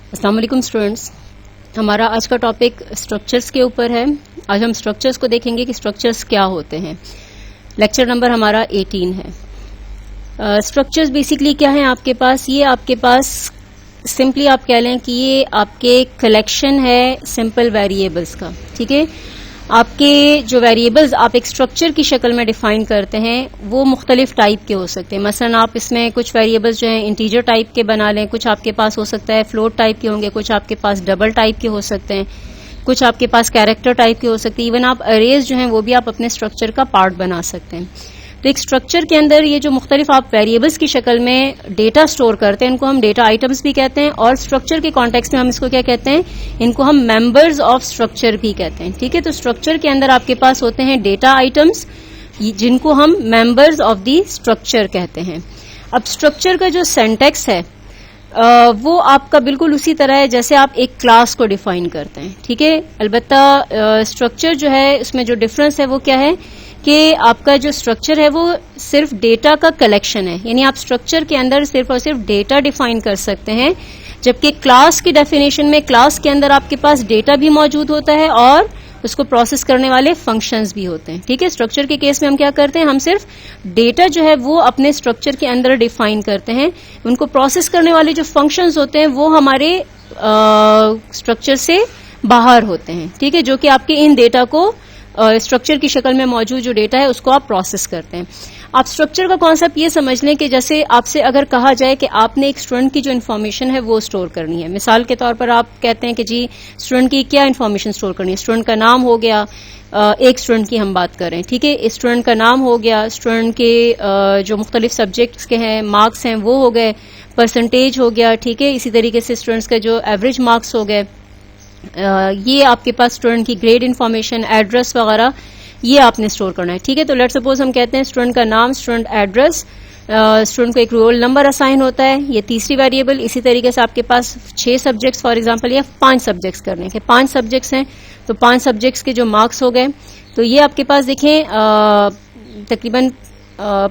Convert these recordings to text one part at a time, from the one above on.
अस्सलाम वालेकुम स्टूडेंट्स, हमारा आज का टॉपिक स्ट्रक्चर्स के ऊपर है। आज हम स्ट्रक्चर्स को देखेंगे कि स्ट्रक्चर्स क्या होते हैं। लेक्चर नंबर हमारा 18 है। स्ट्रक्चर्स बेसिकली क्या है आपके पास, ये आपके पास सिंपली आप कह लें कि ये आपके कलेक्शन है सिंपल वेरिएबल्स का। ठीक है, आपके जो वेरिएबल्स आप एक स्ट्रक्चर की शक्ल में डिफाइन करते हैं वो मुख्तलिफ टाइप के हो सकते हैं। मसलन आप इसमें कुछ वेरिएबल्स जो हैं इंटीजर टाइप के बना लें, कुछ आपके पास हो सकता है फ्लोट टाइप के होंगे, कुछ आपके पास डबल टाइप के हो सकते हैं, कुछ आपके पास कैरेक्टर टाइप के हो सकते हैं। इवन आप अरेज जो हैं वो भी आप अपने स्ट्रक्चर का पार्ट बना सकते हैं। तो एक स्ट्रक्चर के अंदर ये जो मुख्तलिफ आप वेरिएबल्स की शक्ल में डेटा स्टोर करते हैं इनको हम डेटा आइटम्स भी कहते हैं, और स्ट्रक्चर के कॉन्टेक्स्ट में हम इसको क्या कहते हैं, इनको हम मेंबर्स ऑफ स्ट्रक्चर भी कहते हैं। ठीक है, तो स्ट्रक्चर के अंदर आपके पास होते हैं डेटा आइटम्स जिनको हम मेंबर्स ऑफ द स्ट्रक्चर कहते हैं। अब स्ट्रक्चर का जो सिंटैक्स है वो आपका बिल्कुल उसी तरह है जैसे आप एक क्लास को डिफाइन करते हैं। ठीक है, अलबत्ता स्ट्रक्चर जो है उसमें जो डिफरेंस है वो क्या है कि आपका जो स्ट्रक्चर है वो सिर्फ डेटा का कलेक्शन है, यानी आप स्ट्रक्चर के अंदर सिर्फ और सिर्फ डेटा डिफाइन कर सकते हैं, जबकि क्लास की डेफिनेशन में क्लास के अंदर आपके पास डेटा भी मौजूद होता है और उसको प्रोसेस करने वाले फंक्शंस भी होते हैं। ठीक है, स्ट्रक्चर के केस में हम क्या करते हैं, हम सिर्फ डेटा जो है वो अपने स्ट्रक्चर के अंदर डिफाइन करते हैं, उनको प्रोसेस करने वाले जो फंक्शंस होते हैं वो हमारे स्ट्रक्चर से बाहर होते हैं। ठीक है, जो कि आपके इन डेटा को स्ट्रक्चर की शक्ल में मौजूद जो डेटा है उसको आप प्रोसेस करते हैं। आप स्ट्रक्चर का कॉन्सेप्ट ये समझ लें कि जैसे आपसे अगर कहा जाए कि आपने एक स्टूडेंट की जो इन्फॉर्मेशन है वो स्टोर करनी है। मिसाल के तौर पर आप कहते हैं कि जी स्टूडेंट की क्या इन्फॉर्मेशन स्टोर करनी है, स्टूडेंट का नाम हो गया, एक स्टूडेंट की हम बात करें। ठीक है, स्टूडेंट का नाम हो गया, स्टूडेंट के जो मुख्तलिफ सब्जेक्ट्स के हैं मार्क्स हैं वो हो गए, परसेंटेज हो गया। ठीक है, इसी तरीके से स्टूडेंट्स का जो एवरेज मार्क्स हो गए, ये आपके पास स्टूडेंट की ग्रेड इन्फॉर्मेशन, एड्रेस वगैरह ये आपने स्टोर करना है। ठीक है, तो लेट्स सपोज हम कहते हैं स्टूडेंट का नाम, स्टूडेंट एड्रेस, स्टूडेंट को एक रोल नंबर असाइन होता है, ये तीसरी वेरिएबल। इसी तरीके से आपके पास 6 सब्जेक्ट्स फॉर एग्जांपल या 5 सब्जेक्ट्स करने के, 5 सब्जेक्ट्स हैं तो 5 सब्जेक्ट्स के जो मार्क्स हो गए, तो ये आपके पास देखें तकरीबन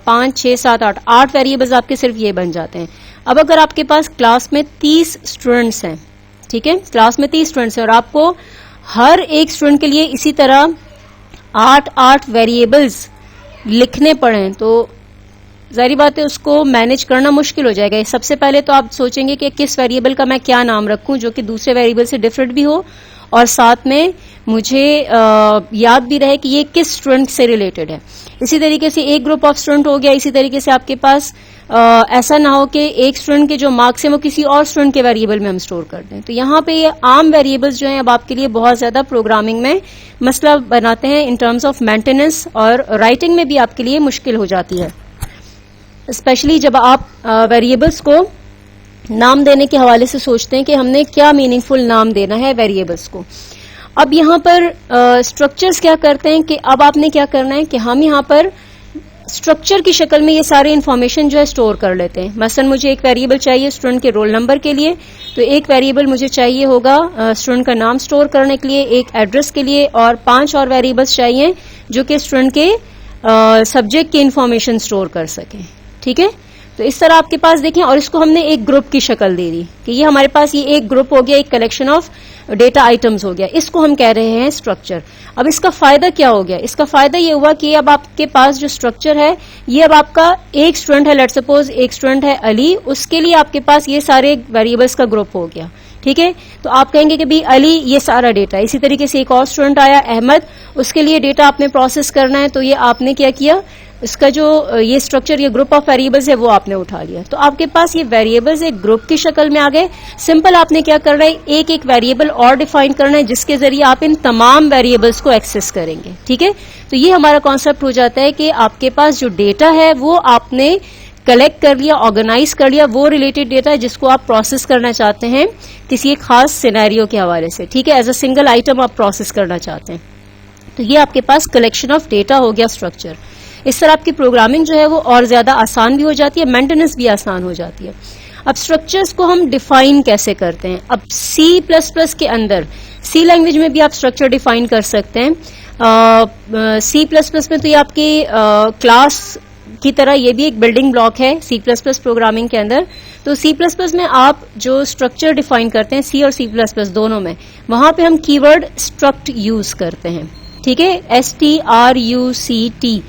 5, 6, 7, 8 वेरिएबल्स आपके सिर्फ ये बन जाते हैं। अब अगर आपके पास क्लास में 30 स्टूडेंट्स हैं, ठीक है, क्लास में 30 स्टूडेंट्स हैं और आपको हर एक स्टूडेंट के लिए इसी तरह 8 वेरिएबल्स लिखने पड़े तो जाहिर बात है उसको मैनेज करना मुश्किल हो जाएगा। सबसे पहले तो आप सोचेंगे कि किस वेरिएबल का मैं क्या नाम रखूं जो कि दूसरे वेरिएबल से डिफरेंट भी हो और साथ में मुझे याद भी रहे कि ये किस स्टूडेंट से रिलेटेड है। इसी तरीके से एक ग्रुप ऑफ स्टूडेंट हो गया, इसी तरीके से आपके पास ऐसा ना हो कि एक स्टूडेंट के जो मार्क्स हैं वो किसी और स्टूडेंट के वेरिएबल में हम स्टोर कर दें। तो यहाँ पे ये आम वेरिएबल्स जो हैं अब आपके लिए बहुत ज्यादा प्रोग्रामिंग में मसला बनाते हैं इन टर्म्स ऑफ मेंटेनेंस, और राइटिंग में भी आपके लिए मुश्किल हो जाती है, स्पेशली जब आप वेरिएबल्स को नाम देने के हवाले से सोचते हैं कि हमने क्या मीनिंगफुल नाम देना है वेरिएबल्स को। अब यहाँ पर स्ट्रक्चर्स क्या करते हैं कि अब आपने क्या करना है कि हम यहाँ पर स्ट्रक्चर की शक्ल में ये सारे इंफॉर्मेशन जो है स्टोर कर लेते हैं। मसलन मुझे एक वेरिएबल चाहिए स्टूडेंट के रोल नंबर के लिए, तो एक वेरिएबल मुझे चाहिए होगा स्टूडेंट का नाम स्टोर करने के लिए, एक एड्रेस के लिए, और 5 और वेरिएबल्स चाहिए जो कि स्टूडेंट के सब्जेक्ट की इंफॉर्मेशन स्टोर कर सके। ठीक है, तो इस तरह आपके पास देखें, और इसको हमने एक ग्रुप की शक्ल दे दी कि ये हमारे पास ये एक ग्रुप हो गया, एक कलेक्शन ऑफ डेटा आइटम्स हो गया, इसको हम कह रहे हैं स्ट्रक्चर। अब इसका फायदा क्या हो गया, इसका फायदा ये हुआ कि अब आपके पास जो स्ट्रक्चर है ये अब आपका एक स्टूडेंट है, लेट्स सपोज एक स्टूडेंट है अली, उसके लिए आपके पास ये सारे वेरिएबल्स का ग्रुप हो गया। ठीक है, तो आप कहेंगे कि भाई अली ये सारा डेटा, इसी तरीके से एक और स्टूडेंट आया अहमद, उसके लिए डेटा आपने प्रोसेस करना है, तो ये आपने क्या किया, इसका जो ये स्ट्रक्चर, ये ग्रुप ऑफ वेरिएबल्स है वो आपने उठा लिया। तो आपके पास ये वेरिएबल्स एक ग्रुप की शक्ल में आ गए। सिंपल आपने क्या करना है, एक एक वेरिएबल और डिफाइन करना है जिसके जरिए आप इन तमाम वेरिएबल्स को एक्सेस करेंगे। ठीक है, तो ये हमारा कॉन्सेप्ट हो जाता है कि आपके पास जो डेटा है वो आपने कलेक्ट कर लिया, ऑर्गेनाइज कर लिया, वो रिलेटेड डेटा है जिसको आप प्रोसेस करना चाहते हैं किसी एक खास सिनेरियो के हवाले से। ठीक है, एज अ सिंगल आइटम आप प्रोसेस करना चाहते हैं, तो ये आपके पास कलेक्शन ऑफ डेटा हो गया स्ट्रक्चर। इस तरह आपकी प्रोग्रामिंग जो है वो और ज्यादा आसान भी हो जाती है, मेंटेनेंस भी आसान हो जाती है। अब स्ट्रक्चर्स को हम डिफाइन कैसे करते हैं, अब C++ के अंदर, सी लैंग्वेज में भी आप स्ट्रक्चर डिफाइन कर सकते हैं। C++ में तो ये आपकी क्लास की तरह ये भी एक बिल्डिंग ब्लॉक है C++ प्रोग्रामिंग के अंदर। तो C++ में आप जो स्ट्रक्चर डिफाइन करते हैं C और C++ दोनों में, वहां पे हम कीवर्ड स्ट्रक्ट यूज करते हैं, ठीक है, STRUCT।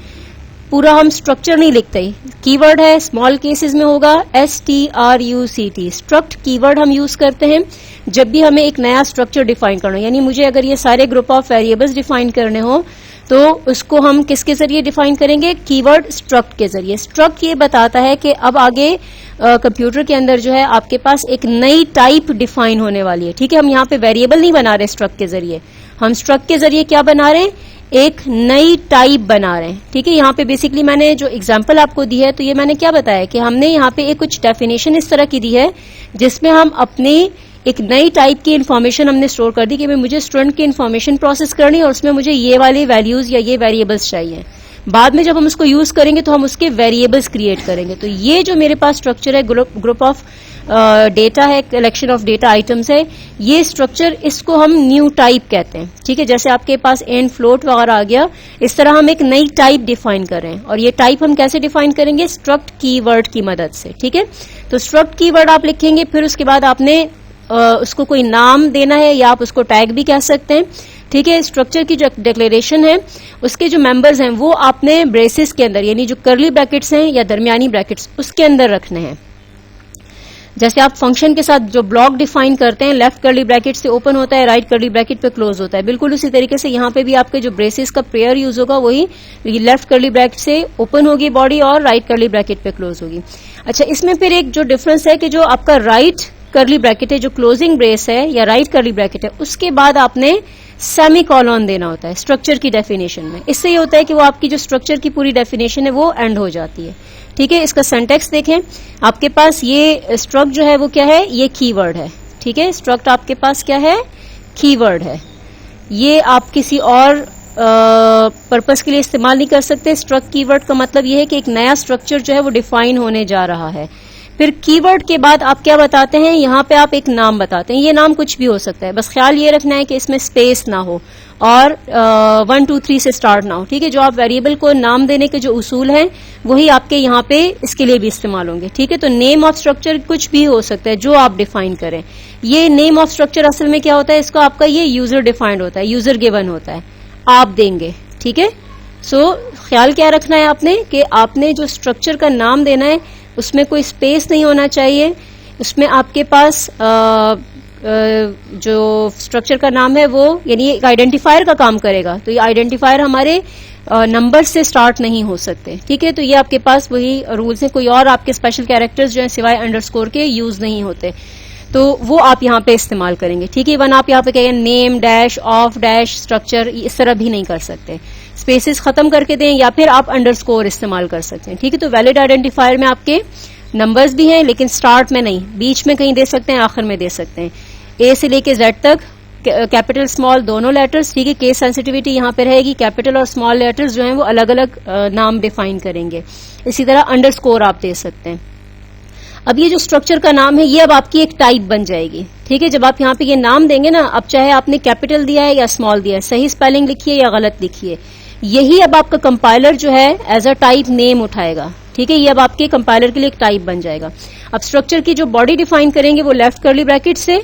पूरा हम स्ट्रक्चर नहीं लिखते, कीवर्ड है, स्मॉल केसेस में होगा STRUCT। स्ट्रक्ट कीवर्ड हम यूज करते हैं जब भी हमें एक नया स्ट्रक्चर डिफाइन करना हो, यानी मुझे अगर ये सारे ग्रुप ऑफ वेरिएबल्स डिफाइन करने हो तो उसको हम किसके जरिए डिफाइन करेंगे, कीवर्ड स्ट्रक्ट के जरिए। स्ट्रक्ट ये बताता है कि अब आगे कंप्यूटर के अंदर जो है आपके पास एक नई टाइप डिफाइन होने वाली है, ठीक है। हम यहाँ पे वेरिएबल नहीं बना रहे स्ट्रक्ट के जरिए, हम स्ट्रक्ट के जरिए क्या बना रहे हैं, एक नई टाइप बना रहे हैं, ठीक है। यहाँ पे बेसिकली मैंने जो एग्जांपल आपको दी है, तो ये मैंने क्या बताया कि हमने यहाँ पे एक कुछ डेफिनेशन इस तरह की दी है जिसमें हम अपनी एक नई टाइप की इन्फॉर्मेशन हमने स्टोर कर दी कि मुझे स्टूडेंट की इन्फॉर्मेशन प्रोसेस करनी है और उसमें मुझे ये वाली वैल्यूज या ये वेरिएबल्स चाहिए। बाद में जब हम उसको यूज करेंगे तो हम उसके वेरिएबल्स क्रिएट करेंगे। तो ये जो मेरे पास स्ट्रक्चर है, ग्रुप ऑफ डेटा है, कलेक्शन ऑफ डेटा आइटम्स है, ये स्ट्रक्चर, इसको हम न्यू टाइप कहते हैं, ठीक है। जैसे आपके पास एंड फ्लोट वगैरह आ गया, इस तरह हम एक नई टाइप डिफाइन कर रहे हैं। और ये टाइप हम कैसे डिफाइन करेंगे, स्ट्रक्ट कीवर्ड की मदद से, ठीक है। तो स्ट्रक्ट कीवर्ड आप लिखेंगे, फिर उसके बाद आपने उसको कोई नाम देना है या आप उसको टैग भी कह सकते हैं, ठीक है। स्ट्रक्चर की जो डिक्लेरेशन है उसके जो मेंबर्स हैं वो आपने ब्रेसेस के अंदर, यानी जो कर्ली ब्रैकेट्स हैं या दरमियानी ब्रैकेट्स, उसके अंदर रखने हैं। जैसे आप फंक्शन के साथ जो ब्लॉक डिफाइन करते हैं, लेफ्ट कर्ली ब्रैकेट से ओपन होता है, राइट कर्ली ब्रैकेट पे क्लोज होता है, बिल्कुल उसी तरीके से यहाँ पे भी आपके जो ब्रेसेस का पेयर यूज होगा वही लेफ्ट कर्ली ब्रैकेट से ओपन होगी बॉडी और राइट कर्ली ब्रैकेट पे क्लोज होगी। अच्छा, इसमें फिर एक जो डिफरेंस है कि जो आपका राइट कर्ली ब्रैकेट है, जो क्लोजिंग ब्रेस है या राइट कर्ली ब्रैकेट है, उसके बाद आपने सेमीकोलन देना होता है स्ट्रक्चर की डेफिनेशन में। इससे ये होता है कि वो आपकी जो स्ट्रक्चर की पूरी डेफिनेशन है वो एंड हो जाती है, ठीक है। इसका सिंटैक्स देखें, आपके पास ये स्ट्रक्ट जो है वो क्या है, ये कीवर्ड है, ठीक है। स्ट्रक्ट आपके पास क्या है, कीवर्ड है। ये आप किसी और पर्पस के लिए इस्तेमाल नहीं कर सकते। स्ट्रक्ट कीवर्ड का मतलब ये है कि एक नया स्ट्रक्चर जो है वो डिफाइन होने जा रहा है। फिर कीवर्ड के बाद आप क्या बताते हैं, यहाँ पे आप एक नाम बताते हैं। ये नाम कुछ भी हो सकता है, बस ख्याल ये रखना है कि इसमें स्पेस ना हो और 1 2 3 से स्टार्ट ना हो, ठीक है। जो आप वेरिएबल को नाम देने के जो उसूल हैं वही आपके यहाँ पे इसके लिए भी इस्तेमाल होंगे, ठीक है। तो नेम ऑफ स्ट्रक्चर कुछ भी हो सकता है जो आप डिफाइन करें। ये नेम ऑफ स्ट्रक्चर असल में क्या होता है, इसको आपका ये यूजर डिफाइंड होता है, यूजर गिवन होता है, आप देंगे, ठीक है। सो ख्याल क्या रखना है आपने कि आपने जो स्ट्रक्चर का नाम देना है उसमें कोई स्पेस नहीं होना चाहिए। उसमें आपके पास जो स्ट्रक्चर का नाम है वो यानी एक आइडेंटिफायर का काम करेगा। तो ये आइडेंटिफायर हमारे नंबर से स्टार्ट नहीं हो सकते, ठीक है। तो ये आपके पास वही रूल्स हैं, कोई और आपके स्पेशल कैरेक्टर्स जो है सिवाय अंडरस्कोर के यूज नहीं होते, तो वो आप यहाँ पे इस्तेमाल करेंगे, ठीक है। वन आप यहाँ पे कहेंगे name dash of dash structure, इस तरह भी नहीं कर सकते। स्पेसेस खत्म करके दें या फिर आप अंडरस्कोर इस्तेमाल कर सकते हैं, ठीक है। तो वैलिड आइडेंटिफायर में आपके नंबर्स भी हैं, लेकिन स्टार्ट में नहीं, बीच में कहीं दे सकते हैं, आखिर में दे सकते हैं। ए से लेके जेड तक कैपिटल स्मॉल दोनों लेटर्स, ठीक है। केस सेंसिटिविटी यहाँ पे रहेगी, कैपिटल और स्मॉल लेटर्स जो हैं वो अलग अलग नाम डिफाइन करेंगे। इसी तरह अंडरस्कोर आप दे सकते हैं। अब ये जो स्ट्रक्चर का नाम है ये अब आपकी एक टाइप बन जाएगी, ठीक है। जब आप यहाँ पे ये नाम देंगे ना, अब चाहे आपने कैपिटल दिया है या स्मॉल दिया है, सही स्पेलिंग लिखिए या गलत लिखिए, यही अब आपका कंपाइलर जो है एज अ टाइप नेम उठाएगा, ठीक है। ये अब आपके कंपाइलर के लिए एक टाइप बन जाएगा। अब स्ट्रक्चर की जो बॉडी डिफाइन करेंगे वो लेफ्ट कर्ली ब्रैकेट से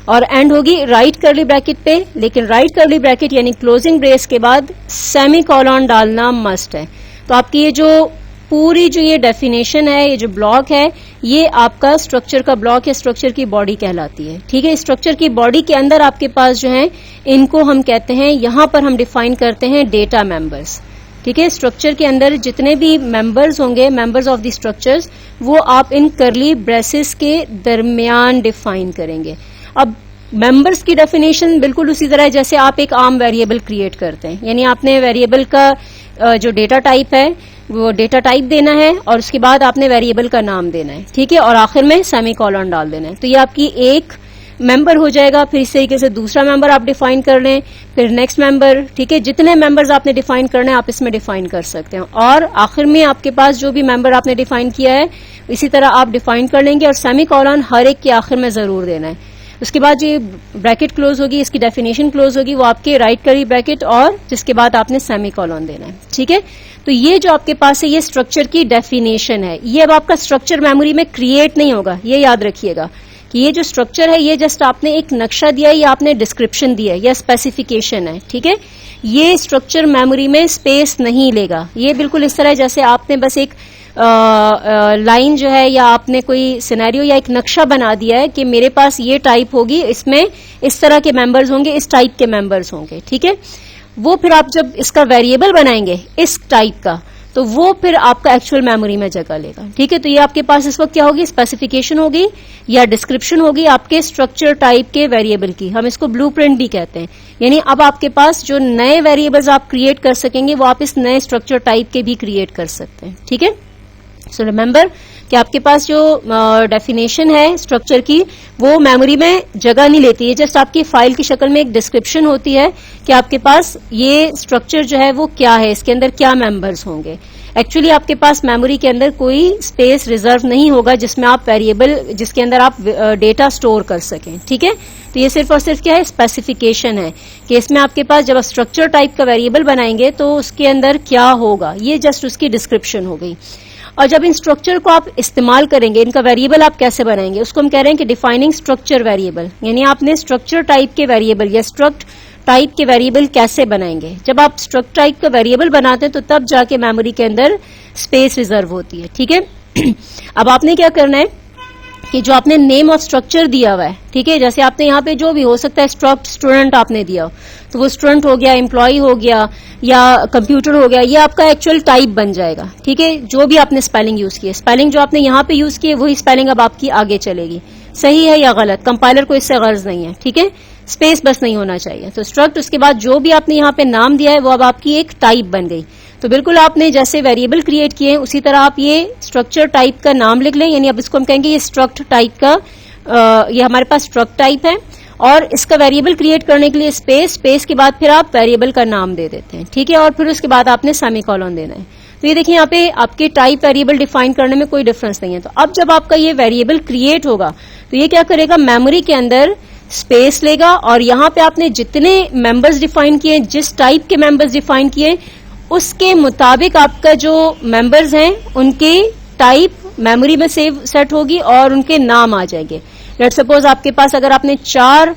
और एंड होगी राइट कर्ली ब्रैकेट पे, लेकिन राइट कर्ली ब्रैकेट यानी क्लोजिंग ब्रेस के बाद सेमीकोलन डालना मस्ट है। तो आपकी ये जो पूरी जो ये डेफिनेशन है, ये जो ब्लॉक है, ये आपका स्ट्रक्चर का ब्लॉक है, स्ट्रक्चर की बॉडी कहलाती है, ठीक है। स्ट्रक्चर की बॉडी के अंदर आपके पास जो है इनको हम कहते हैं, यहां पर हम डिफाइन करते हैं डेटा मेंबर्स, ठीक है। स्ट्रक्चर के अंदर जितने भी मेंबर्स होंगे, मेंबर्स ऑफ द स्ट्रक्चर्स, वो आप इन कर्ली ब्रेसेस के दरमियान डिफाइन करेंगे। अब मेंबर्स की डेफिनेशन बिल्कुल उसी तरह है जैसे आप एक आम वेरिएबल क्रिएट करते हैं, यानी आपने वेरिएबल का जो डेटा टाइप है वो डेटा टाइप देना है और उसके बाद आपने वेरिएबल का नाम देना है, ठीक है, और आखिर में सेमीकोलन डाल देना है। तो ये आपकी एक मेंबर हो जाएगा। फिर इस तरीके से दूसरा मेंबर आप डिफाइन कर लें, फिर नेक्स्ट मेंबर, ठीक है। जितने मेंबर्स आपने डिफाइन करने हैं आप इसमें डिफाइन कर सकते हैं, और आखिर में आपके पास जो भी मेंबर आपने डिफाइन किया है इसी तरह आप डिफाइन कर लेंगे और सेमीकोलन हर एक के आखिर में जरूर देना है। उसके बाद ये ब्रैकेट क्लोज होगी, इसकी डेफिनेशन क्लोज होगी, वो आपके राइट कर्ली ब्रैकेट और जिसके बाद आपने सेमीकोलन देना है, ठीक है। तो ये जो आपके पास है ये स्ट्रक्चर की डेफिनेशन है। ये अब आपका स्ट्रक्चर मेमोरी में क्रिएट नहीं होगा, ये याद रखिएगा कि ये जो स्ट्रक्चर है ये जस्ट आपने एक नक्शा दिया है या आपने डिस्क्रिप्शन दिया है या स्पेसिफिकेशन है, ठीक है। ये स्ट्रक्चर मेमोरी में स्पेस नहीं लेगा। ये बिल्कुल इस तरह जैसे आपने बस एक लाइन जो है या आपने कोई सिनेरियो या एक नक्शा बना दिया है कि मेरे पास ये टाइप होगी, इसमें इस तरह के मेंबर्स होंगे, इस टाइप के मेंबर्स होंगे, ठीक है। वो फिर आप जब इसका वेरिएबल बनाएंगे इस टाइप का, तो वो फिर आपका एक्चुअल मेमोरी में जगह लेगा, ठीक है। तो ये आपके पास इस वक्त क्या होगी, स्पेसिफिकेशन होगी या डिस्क्रिप्शन होगी आपके स्ट्रक्चर टाइप के वेरिएबल की। हम इसको ब्लूप्रिंट भी कहते हैं। यानी अब आपके पास जो नए वेरिएबल्स आप क्रिएट कर सकेंगे वो आप इस नए स्ट्रक्चर टाइप के भी क्रिएट कर सकते हैं, ठीक है। सो रिमेंबर कि आपके पास जो डेफिनेशन है स्ट्रक्चर की वो मेमोरी में जगह नहीं लेती है, जस्ट आपकी फाइल की शक्ल में एक डिस्क्रिप्शन होती है कि आपके पास ये स्ट्रक्चर जो है वो क्या है, इसके अंदर क्या मेंबर्स होंगे। एक्चुअली आपके पास मेमोरी के अंदर कोई स्पेस रिजर्व नहीं होगा जिसमें आप वेरिएबल, जिसके अंदर आप डेटा स्टोर कर सकें, ठीक है। तो ये सिर्फ और सिर्फ क्या है, स्पेसिफिकेशन है कि इसमें आपके पास जब आप स्ट्रक्चर टाइप का वेरिएबल बनाएंगे तो उसके अंदर क्या होगा, ये जस्ट उसकी डिस्क्रिप्शन हो गई। और जब इन स्ट्रक्चर को आप इस्तेमाल करेंगे, इनका वेरिएबल आप कैसे बनाएंगे, उसको हम कह रहे हैं कि डिफाइनिंग स्ट्रक्चर वेरिएबल। यानी आपने स्ट्रक्चर टाइप के वेरिएबल या स्ट्रक्ट टाइप के वेरिएबल कैसे बनाएंगे। जब आप स्ट्रक्ट टाइप का वेरिएबल बनाते हैं तो तब जाके मेमोरी के अंदर स्पेस रिजर्व होती है, ठीक है। अब आपने क्या करना है कि जो आपने नेम ऑफ स्ट्रक्चर दिया हुआ है, ठीक है, जैसे आपने यहाँ पे जो भी हो सकता है स्ट्रक्ट स्टूडेंट आपने दिया हो, तो वो स्टूडेंट हो गया, एम्प्लॉय हो गया या कंप्यूटर हो गया, ये आपका एक्चुअल टाइप बन जाएगा, ठीक है। जो भी आपने स्पेलिंग यूज की है, स्पेलिंग जो आपने यहाँ पे यूज की है वही स्पेलिंग अब आपकी आगे चलेगी, सही है या गलत, कंपाइलर को इससे गर्ज नहीं है, ठीक है। स्पेस बस नहीं होना चाहिए। तो स्ट्रक्ट, उसके बाद जो भी आपने यहाँ पे नाम दिया है वो अब आपकी एक टाइप बन गई। तो बिल्कुल आपने जैसे वेरिएबल क्रिएट किए उसी तरह आप ये स्ट्रक्चर टाइप का नाम लिख लें। यानी अब इसको हम कहेंगे ये स्ट्रक्ट टाइप का, ये हमारे पास स्ट्रक्ट टाइप है और इसका वेरिएबल क्रिएट करने के लिए स्पेस के बाद फिर आप वेरिएबल का नाम दे देते हैं, ठीक है। और फिर उसके बाद आपने सेमीकोलन देना है। तो ये देखिए यहाँ पे आपके टाइप वेरिएबल डिफाइन करने में कोई डिफरेंस नहीं है। तो अब जब आपका ये वेरिएबल क्रिएट होगा तो ये क्या करेगा, मेमोरी के अंदर स्पेस लेगा और यहाँ पे आपने जितने मेंबर्स डिफाइन किए, जिस टाइप के मेंबर्स डिफाइन किए, उसके मुताबिक आपका जो मेंबर्स हैं उनके टाइप मेमोरी में सेट होगी और उनके नाम आ जाएंगे। लेट्स सपोज आपके पास अगर आपने 4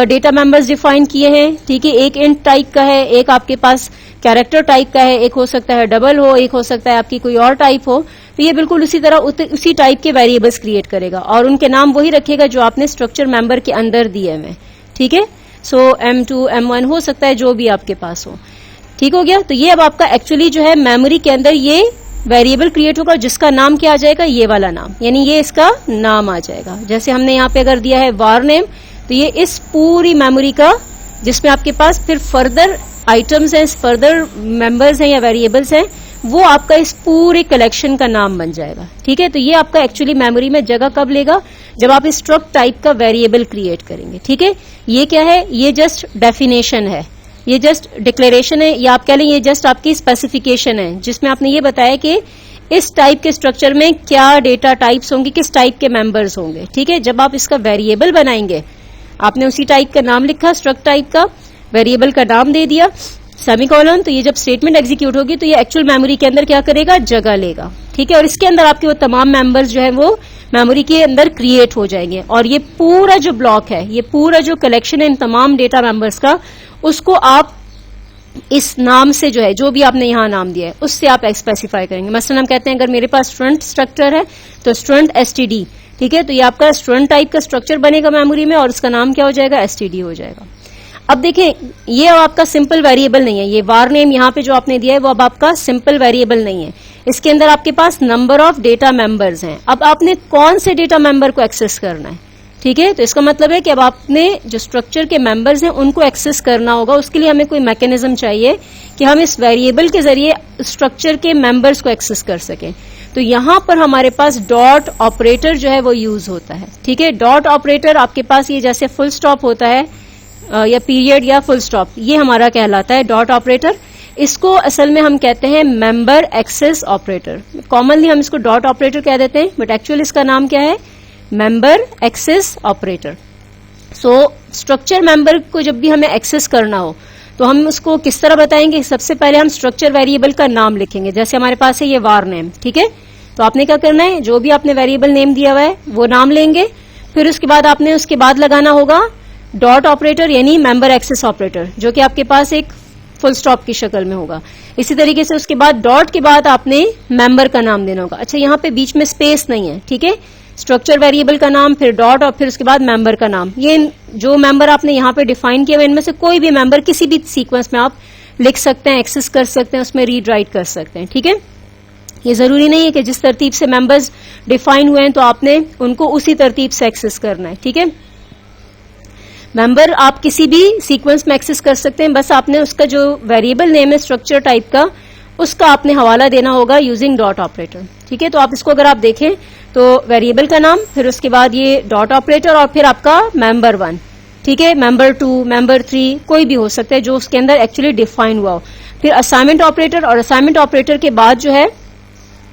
डेटा मेंबर्स डिफाइन किए हैं, ठीक है, एक इंट टाइप का है, एक आपके पास कैरेक्टर टाइप का है, एक हो सकता है डबल हो, एक हो सकता है आपकी कोई और टाइप हो, तो ये बिल्कुल उसी तरह उसी टाइप के वेरिएबल्स क्रिएट करेगा और उनके नाम वही रखेगा जो आपने स्ट्रक्चर मेंबर के अंदर दिए हैं, ठीक है। सो M2 M1 हो सकता है जो भी आपके पास हो, ठीक हो गया। तो ये अब आपका एक्चुअली जो है मेमोरी के अंदर ये वेरिएबल क्रिएट होगा जिसका नाम क्या आ जाएगा, ये वाला नाम, यानी ये इसका नाम आ जाएगा। जैसे हमने यहाँ पे अगर दिया है वार नेम, तो ये इस पूरी मेमोरी का, जिसमें आपके पास फिर फर्दर आइटम्स हैं, फर्दर मेंबर्स हैं या वेरिएबल्स हैं, वो आपका इस पूरे कलेक्शन का नाम बन जाएगा, ठीक है। तो ये आपका एक्चुअली मेमोरी में जगह कब लेगा, जब आप इस स्ट्रक्ट टाइप का वेरिएबल क्रिएट करेंगे, ठीक है। ये क्या है, ये जस्ट डेफिनेशन है, ये जस्ट डिक्लेरेशन है, या आप कह लें ये जस्ट आपकी स्पेसिफिकेशन है जिसमें आपने ये बताया कि इस टाइप के स्ट्रक्चर में क्या डेटा टाइप्स होंगे, किस टाइप के मेंबर्स होंगे, ठीक है। जब आप इसका वेरिएबल बनाएंगे, आपने उसी टाइप का नाम लिखा, स्ट्रक्ट टाइप का, वेरिएबल का नाम दे दिया, सेमीकोलन, तो ये जब स्टेटमेंट एग्जीक्यूट होगी तो ये एक्चुअल मेमोरी के अंदर क्या करेगा, जगह लेगा, ठीक है। और इसके अंदर आपके वो तमाम मेंबर्स जो है वो मेमोरी के अंदर क्रिएट हो जाएंगे और ये पूरा जो ब्लॉक है, ये पूरा जो कलेक्शन है इन तमाम डेटा मेंबर्स का, उसको आप इस नाम से जो है, जो भी आपने यहां नाम दिया है, उससे आप स्पेसिफाई करेंगे। मसलन हम कहते हैं अगर मेरे पास स्टूडेंट स्ट्रक्चर है तो स्टूडेंट STD, ठीक है। तो ये आपका स्टूडेंट टाइप का स्ट्रक्चर बनेगा मेमोरी में और उसका नाम क्या हो जाएगा, STD हो जाएगा। अब देखें, ये अब आपका सिंपल वेरिएबल नहीं है, ये वार नेम यहाँ पे जो आपने दिया है वो अब आपका सिंपल वेरिएबल नहीं है। इसके अंदर आपके पास नंबर ऑफ डेटा मेंबर्स हैं। अब आपने कौन से डेटा मेंबर को एक्सेस करना है, ठीक है। तो इसका मतलब है कि अब आपने जो स्ट्रक्चर के मेंबर्स हैं उनको एक्सेस करना होगा। उसके लिए हमें कोई मैकेनिज्म चाहिए कि हम इस वेरिएबल के जरिए स्ट्रक्चर के मेंबर्स को एक्सेस कर सकें। तो यहां पर हमारे पास डॉट ऑपरेटर जो है वो यूज होता है, ठीक है। डॉट ऑपरेटर आपके पास ये जैसे फुल स्टॉप होता है या पीरियड या फुल स्टॉप, ये हमारा कहलाता है डॉट ऑपरेटर। इसको असल में हम कहते हैं मेंबर एक्सेस ऑपरेटर। कॉमनली हम इसको डॉट ऑपरेटर कह देते हैं, बट एक्चुअली इसका नाम क्या है, member access operator. So structure member को जब भी हमें एक्सेस करना हो तो हम उसको किस तरह बताएंगे? सबसे पहले हम स्ट्रक्चर वेरिएबल का नाम लिखेंगे। जैसे हमारे पास है ये var नेम, ठीक है। तो आपने क्या करना है, जो भी आपने वेरिएबल नेम दिया हुआ है वो नाम लेंगे, फिर उसके बाद आपने उसके बाद लगाना होगा डॉट ऑपरेटर यानी मेंबर एक्सेस ऑपरेटर, जो कि आपके पास एक फुल स्टॉप की शक्ल में होगा। इसी तरीके से उसके बाद डॉट के बाद आपने मेंबर का नाम देना होगा। अच्छा, यहाँ पे बीच में स्पेस नहीं है, ठीक है। स्ट्रक्चर वेरिएबल का नाम, फिर डॉट और फिर उसके बाद मेंबर का नाम। ये जो मेंबर आपने यहाँ पे डिफाइन किया हुआ, इनमें से कोई भी मेंबर किसी भी सीक्वेंस में आप लिख सकते हैं, एक्सेस कर सकते हैं, उसमें रीड राइट कर सकते हैं, ठीक है। ये जरूरी नहीं है कि जिस तरतीब से मेंबर्स डिफाइन हुए हैं तो आपने उनको उसी तरतीब से एक्सेस करना है, ठीक है। मेंबर आप किसी भी सीक्वेंस में एक्सेस कर सकते हैं, बस आपने उसका जो वेरिएबल नेम है स्ट्रक्चर टाइप का, उसका आपने हवाला देना होगा यूजिंग डॉट ऑपरेटर, ठीक है। तो आप इसको अगर आप देखें तो वेरिएबल का नाम, फिर उसके बाद ये डॉट ऑपरेटर और फिर आपका मेंबर 1, ठीक है, मेंबर 2, मेंबर 3, कोई भी हो सकता है जो उसके अंदर एक्चुअली डिफाइन हुआ हो। फिर असाइनमेंट ऑपरेटर, और असाइनमेंट ऑपरेटर के बाद जो है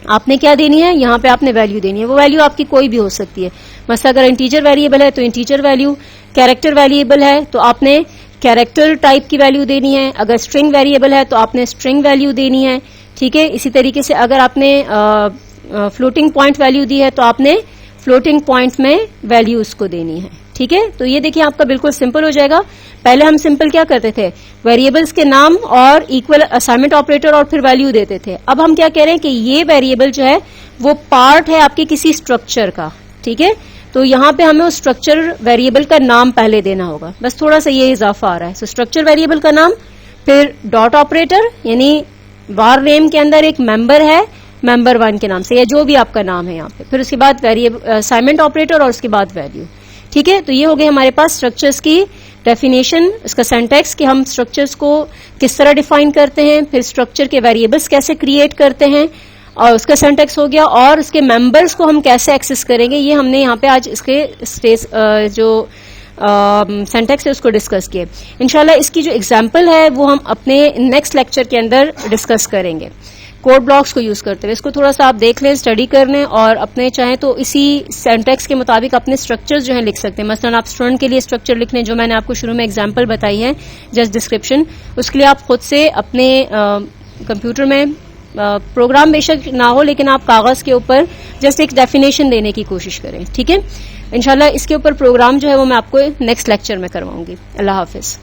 आपने क्या देनी है, यहाँ पे आपने वैल्यू देनी है। वो वैल्यू आपकी कोई भी हो सकती है। मसला अगर इंटीजर वेरिएबल है तो इंटीजर वैल्यू, कैरेक्टर वेरिएबल है तो आपने कैरेक्टर टाइप की वैल्यू देनी है, अगर स्ट्रिंग वेरिएबल है तो आपने स्ट्रिंग वैल्यू देनी है, ठीक है। इसी तरीके से अगर आपने फ्लोटिंग पॉइंट वैल्यू दी है तो आपने फ्लोटिंग पॉइंट में वैल्यू उसको देनी है, ठीक है। तो ये देखिए आपका बिल्कुल सिंपल हो जाएगा। पहले हम सिंपल क्या करते थे, वेरिएबल्स के नाम और इक्वल असाइनमेंट ऑपरेटर और फिर वैल्यू देते थे। अब हम क्या कह रहे हैं कि ये वेरिएबल जो है वो पार्ट है आपके किसी स्ट्रक्चर का, ठीक है। तो यहां पे हमें उस स्ट्रक्चर वेरिएबल का नाम पहले देना होगा, बस थोड़ा सा ये इजाफा आ रहा है। सो स्ट्रक्चर वेरिएबल का नाम, फिर डॉट ऑपरेटर यानी var नेम के अंदर एक मेंबर है मेंबर 1 के नाम से, या जो भी आपका नाम है यहाँ पे, फिर उसके बाद वेरिएबल असाइनमेंट ऑपरेटर और उसके बाद वैल्यू, ठीक है। तो ये हो गए हमारे पास स्ट्रक्चर्स की डेफिनेशन, उसका सिंटैक्स कि हम स्ट्रक्चर्स को किस तरह डिफाइन करते हैं, फिर स्ट्रक्चर के वेरिएबल्स कैसे क्रिएट करते हैं, और उसका सिंटैक्स हो गया, और उसके मेंबर्स को हम कैसे एक्सेस करेंगे, ये हमने यहाँ पे आज इसके जो सिंटैक्स है उसको डिस्कस किए। इंशाल्लाह इसकी जो एग्जांपल है वो हम अपने नेक्स्ट लेक्चर के अंदर डिस्कस करेंगे कोड ब्लॉक्स को यूज करते हुए। इसको थोड़ा सा आप देख लें, स्टडी कर लें, और अपने चाहें तो इसी सिंटैक्स के मुताबिक अपने स्ट्रक्चर्स जो है लिख सकते हैं। मसलन आप स्टूडेंट के लिए स्ट्रक्चर लिख लें, जो मैंने आपको शुरू में एग्जांपल बताई है जस्ट डिस्क्रिप्शन, उसके लिए आप खुद से अपने कंप्यूटर में प्रोग्राम बेशक ना हो, लेकिन आप कागज के ऊपर जस्ट एक डेफिनेशन देने की कोशिश करें, ठीक है। इंशाल्लाह इसके ऊपर प्रोग्राम जो है वो मैं आपको नेक्स्ट लेक्चर में करवाऊंगी। अल्लाह हाफिज।